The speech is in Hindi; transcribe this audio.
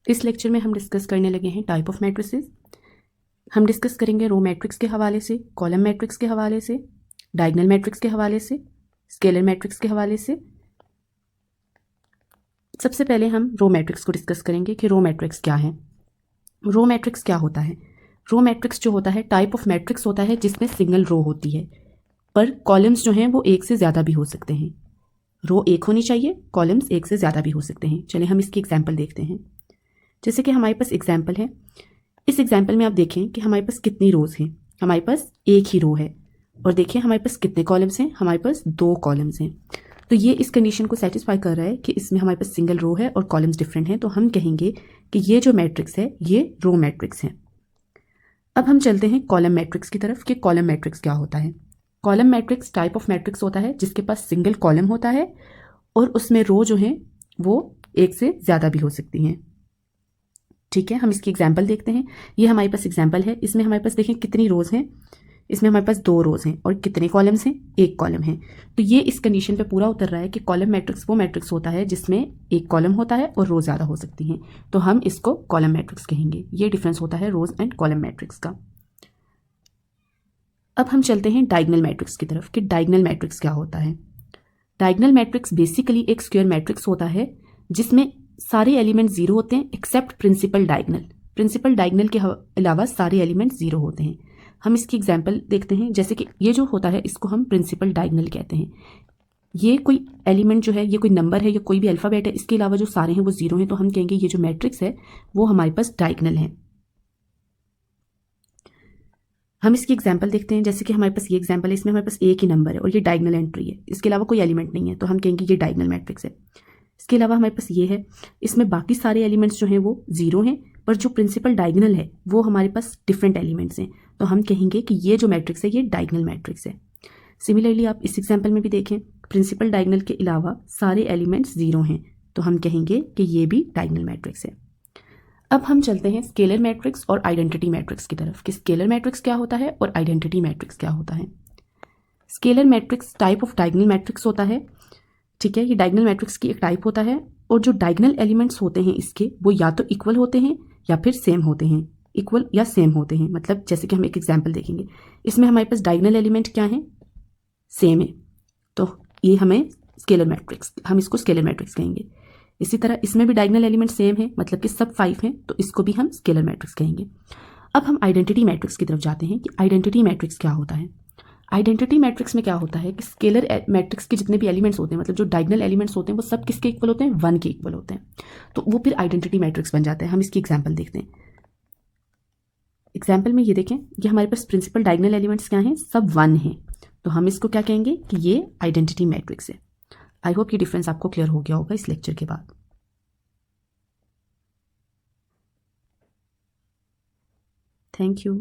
इस लेक्चर में हम डिस्कस करने लगे हैं टाइप ऑफ मैट्रिसेस। हम डिस्कस करेंगे रो मैट्रिक्स के हवाले से, कॉलम मैट्रिक्स के हवाले से, डायगोनल मैट्रिक्स के हवाले से, स्केलर मैट्रिक्स के हवाले से। सबसे पहले हम रो मैट्रिक्स को डिस्कस करेंगे कि रो मैट्रिक्स क्या है। रो मैट्रिक्स क्या होता है? रो मैट्रिक्स जो होता है टाइप ऑफ मैट्रिक्स होता है जिसमें सिंगल रो होती है, पर कॉलम्स जो हैं वो एक से ज़्यादा भी हो सकते हैं। रो एक होनी चाहिए, कॉलम्स एक से ज़्यादा भी हो सकते हैं। चलिए हम इसकी एग्जाम्पल देखते हैं। जैसे कि हमारे पास एग्जाम्पल है, इस एग्जाम्पल में आप देखें कि हमारे पास कितनी रोज़ हैं। हमारे पास एक ही रो है, और देखिए हमारे पास कितने कॉलम्स हैं, हमारे पास 2 कॉलम्स हैं। तो ये इस कंडीशन को सेटिस्फाई कर रहा है कि इसमें हमारे पास सिंगल रो है और कॉलम्स डिफरेंट हैं, तो हम कहेंगे कि ये जो मैट्रिक्स है ये रो मैट्रिक्स है। अब हम चलते हैं कॉलम मैट्रिक्स की तरफ कि कॉलम मैट्रिक्स क्या होता है। Column matrix type of matrix होता है जिसके पास सिंगल कॉलम होता है और उसमें रो जो हैं वो एक से ज़्यादा भी हो सकती हैं। ठीक है, हम इसकी एग्जाम्पल देखते हैं। ये हमारे पास एग्जाम्पल है, इसमें हमारे पास देखें कितनी रोज़ हैं। इसमें हमारे पास 2 रोज़ हैं और कितने कॉलम्स हैं, 1 कॉलम है। तो ये इस कंडीशन पे पूरा उतर रहा है कि कॉलम मैट्रिक्स वो मैट्रिक्स होता है जिसमें एक कॉलम होता है और रो ज़्यादा हो सकती हैं, तो हम इसको कॉलम मैट्रिक्स कहेंगे। ये डिफरेंस होता है रोज़ एंड कॉलम मैट्रिक्स का। अब हम चलते हैं डायगोनल मैट्रिक्स की तरफ कि डायगोनल मैट्रिक्स क्या होता है। डायगोनल मैट्रिक्स बेसिकली एक स्क्वायर मैट्रिक्स होता है जिसमें सारे एलिमेंट 0 होते हैं except principal diagonal. Principal diagonal के अलावा सारे एलिमेंट 0 होते हैं। हम इसकी एग्जाम्पल देखते हैं। जैसे कि ये जो होता है इसको हम प्रिंसिपल डायगोनल कहते हैं। ये कोई एलिमेंट जो है, ये कोई नंबर है या कोई भी अल्फ़ाबेट है, इसके अलावा जो सारे हैं वो 0 हैं, तो हम कहेंगे ये जो मैट्रिक्स है वो हमारे पास डायगोनल है। हम इसकी एग्जाम्पल देखते हैं। जैसे कि हमारे पास ये एग्जाम्पल है, इसमें हमारे पास एक ही नंबर है और ये डायगोनल एंट्री है, इसके अलावा कोई एलिमेंट नहीं है, तो हम कहेंगे ये डायगोनल मैट्रिक्स है। इसके अलावा हमारे पास ये है, इसमें बाकी सारे एलिमेंट्स जो हैं वो 0 हैं, पर जो प्रिंसिपल डायगोनल है वो हमारे पास डिफरेंट एलिमेंट्स हैं, तो हम कहेंगे कि ये जो मैट्रिक्स है ये डायगोनल मैट्रिक्स है। सिमिलरली आप इस एग्जाम्पल में भी देखें, प्रिंसिपल डायगोनल के अलावा सारे एलिमेंट्स 0 हैं, तो हम कहेंगे कि ये भी डायगोनल मैट्रिक्स है। अब हम चलते हैं स्केलर मैट्रिक्स और आइडेंटिटी मैट्रिक्स की तरफ कि स्केलर मैट्रिक्स क्या होता है और आइडेंटिटी मैट्रिक्स क्या होता है। Scalar matrix type of diagonal matrix होता है। ठीक है, ये डायगोनल मैट्रिक्स की एक टाइप होता है, और जो डायगोनल एलिमेंट्स होते हैं इसके वो या तो इक्वल होते हैं या फिर सेम होते हैं। इक्वल या सेम होते हैं मतलब जैसे कि हम एक एग्जाम्पल देखेंगे, इसमें हमारे पास डायगोनल एलिमेंट क्या है, सेम है, तो ये हमें स्केलर मैट्रिक्स, हम इसको स्केलर मैट्रिक्स कहेंगे। इसी तरह इसमें भी डायगोनल एलिमेंट सेम है, मतलब कि सब 5 हैं, तो इसको भी हम स्केलर मैट्रिक्स कहेंगे। अब हम आइडेंटिटी मैट्रिक्स की तरफ जाते हैं कि आइडेंटिटी मैट्रिक्स क्या होता है। आइडेंटिटी मैट्रिक्स में क्या होता है कि स्केलर मैट्रिक्स के जितने भी एलिमेंट्स होते हैं, मतलब जो डायगोनल एलिमेंट्स होते हैं, वो सब किसके इक्वल होते हैं, 1 के इक्वल होते हैं, तो वो फिर आइडेंटिटी मैट्रिक्स बन जाता है। हम इसकी एग्जाम्पल देखते हैं। एग्जाम्पल में ये देखें, ये हमारे पास प्रिंसिपल डायगोनल एलिमेंट्स क्या हैं, सब 1 हैं, तो हम इसको क्या कहेंगे कि ये आइडेंटिटी मैट्रिक्स है। आई होप ये डिफरेंस आपको क्लियर हो गया होगा इस लेक्चर के बाद। Thank you.